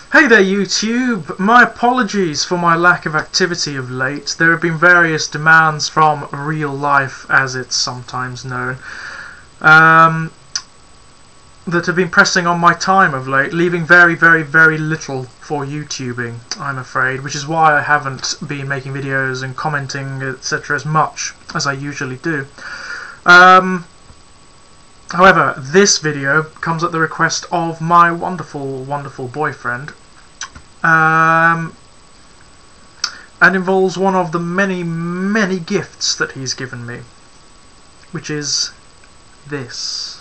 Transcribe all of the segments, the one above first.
Hey there YouTube! My apologies for my lack of activity of late. There have been various demands from real life, as it's sometimes known, that have been pressing on my time of late, leaving very little for YouTubing, I'm afraid, which is why I haven't been making videos and commenting, etc. as much as I usually do. However, this video comes at the request of my wonderful boyfriend, and involves one of the many gifts that he's given me, which is this.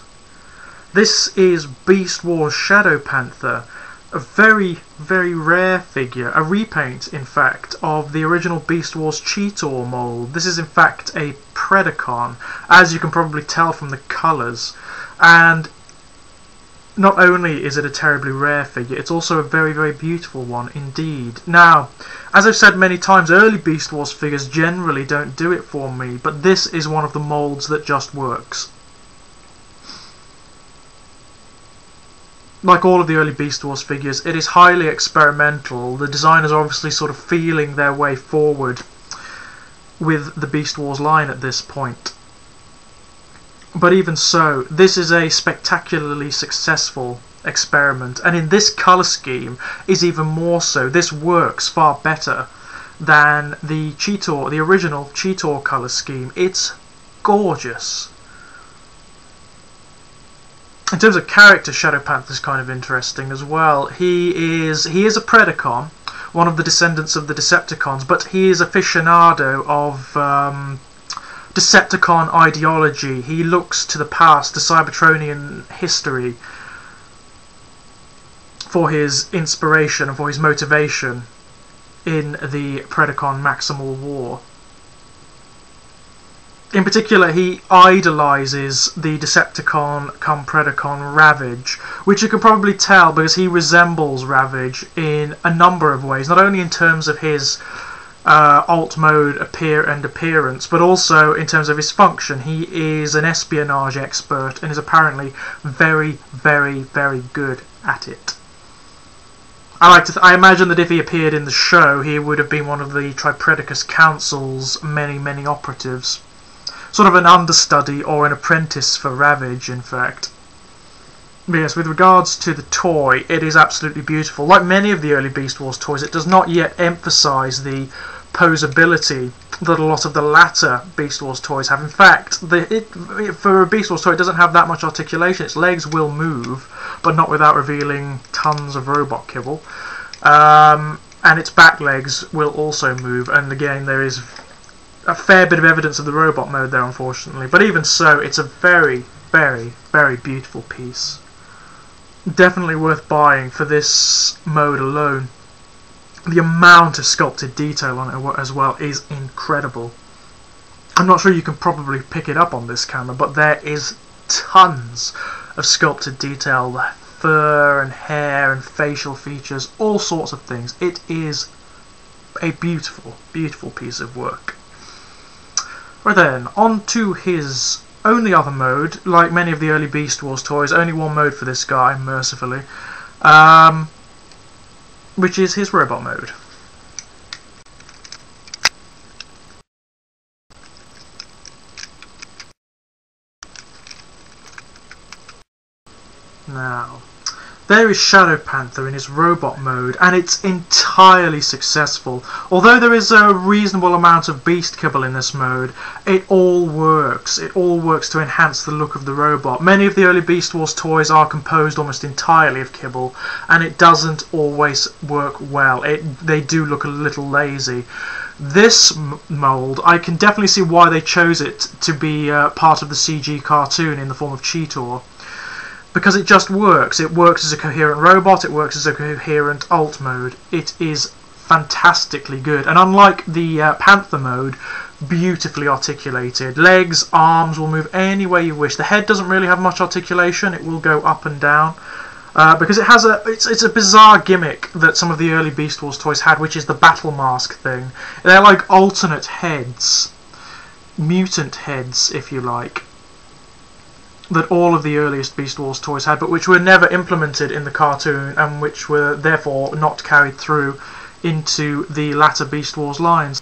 This is Beast Wars Shadow Panther, a very rare figure, a repaint in fact of the original Beast Wars Cheetor mold. This is in fact a Predacon, as you can probably tell from the colours, and not only is it a terribly rare figure, it's also a very beautiful one indeed. Now, as I've said many times, early Beast Wars figures generally don't do it for me, but this is one of the molds that just works. Like all of the early Beast Wars figures, it is highly experimental. The designers are obviously sort of feeling their way forward with the Beast Wars line at this point. But even so, this is a spectacularly successful experiment, and in this colour scheme is even more so. This works far better than the Cheetor, the original Cheetor colour scheme. It's gorgeous. In terms of character, Shadow Panther is kind of interesting as well. He is a Predacon, one of the descendants of the Decepticons, but he is aficionado of Decepticon ideology. He looks to the past, to Cybertronian history, for his inspiration and for his motivation in the Predacon Maximal War. In particular, he idolises the Decepticon come Predacon Ravage, which you can probably tell because he resembles Ravage in a number of ways, not only in terms of his alt mode appearance, but also in terms of his function. He is an espionage expert and is apparently very good at it. I imagine that if he appeared in the show, he would have been one of the Tripredacus Council's many operatives. Sort of an understudy or an apprentice for Ravage, in fact. But yes, with regards to the toy, it is absolutely beautiful. Like many of the early Beast Wars toys, it does not yet emphasise the posability that a lot of the latter Beast Wars toys have. In fact, for a Beast Wars toy, it doesn't have that much articulation. Its legs will move, but not without revealing tons of robot kibble. And its back legs will also move, and again, there is a fair bit of evidence of the robot mode there, unfortunately. But even so, it's a very beautiful piece. Definitely worth buying for this mode alone. The amount of sculpted detail on it as well is incredible. I'm not sure you can probably pick it up on this camera, but there is tons of sculpted detail, fur and hair and facial features, all sorts of things. It is a beautiful piece of work. Right then, on to his only other mode. Like many of the early Beast Wars toys, only one mode for this guy, mercifully, which is his robot mode. Now, there is Shadow Panther in his robot mode, and it's entirely successful. Although there is a reasonable amount of beast kibble in this mode, it all works. It all works to enhance the look of the robot. Many of the early Beast Wars toys are composed almost entirely of kibble, and it doesn't always work well. They do look a little lazy. This mold, I can definitely see why they chose it to be part of the CG cartoon in the form of Cheetor. Because it just works. It works as a coherent robot, it works as a coherent alt mode. It is fantastically good. And unlike the Panther mode, beautifully articulated. Legs, arms will move any way you wish. The head doesn't really have much articulation, it will go up and down. Because it's a bizarre gimmick that some of the early Beast Wars toys had, which is the battle mask thing. They're like alternate heads. Mutant heads, if you like. that all of the earliest Beast Wars toys had, but which were never implemented in the cartoon and which were therefore not carried through into the latter Beast Wars lines.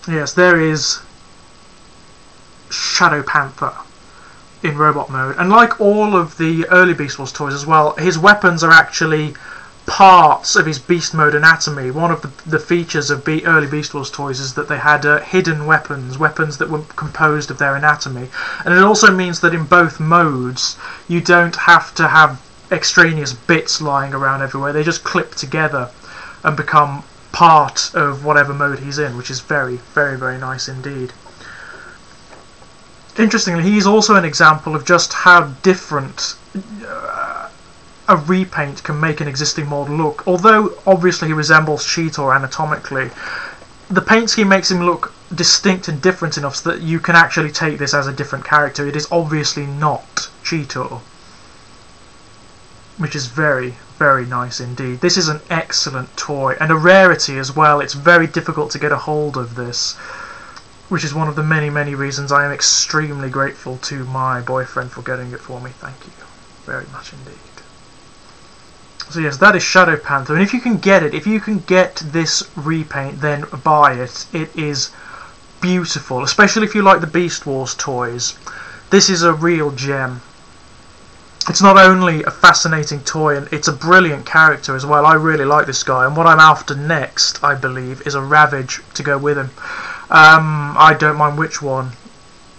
Yes, there is Shadow Panther in robot mode, and like all of the early Beast Wars toys as well, his weapons are actually parts of his beast mode anatomy. One of the features of early Beast Wars toys is that they had hidden weapons that were composed of their anatomy, and it also means that in both modes you don't have to have extraneous bits lying around everywhere. They just clip together and become part of whatever mode he's in, which is very, very, very nice indeed. Interestingly, he's also an example of just how different a repaint can make an existing model look. Although obviously he resembles Cheetor anatomically, the paint scheme makes him look distinct and different enough so that you can actually take this as a different character. It is obviously not Cheetor, which is very, very nice indeed. This is an excellent toy and a rarity as well. It's very difficult to get a hold of this, which is one of the many, many reasons I am extremely grateful to my boyfriend for getting it for me. Thank you very much indeed. So yes, that is Shadow Panther, and if you can get it, if you can get this repaint, then buy it. It is beautiful, especially if you like the Beast Wars toys. This is a real gem. It's not only a fascinating toy, and it's a brilliant character as well. I really like this guy, and what I'm after next, I believe, is a Ravage to go with him. I don't mind which one.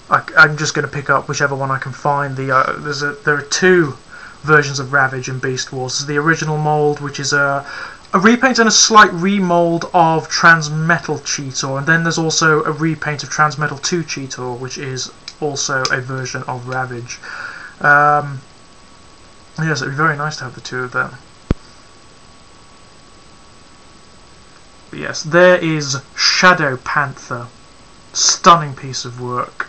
I'm just going to pick up whichever one I can find. There are two versions of Ravage in Beast Wars. There's the original mould, which is a repaint and a slight remould of Transmetal Cheetor, and then there's also a repaint of Transmetal 2 Cheetor, which is also a version of Ravage. Yes, it would be very nice to have the two of them. But yes, there is Shadow Panther. Stunning piece of work.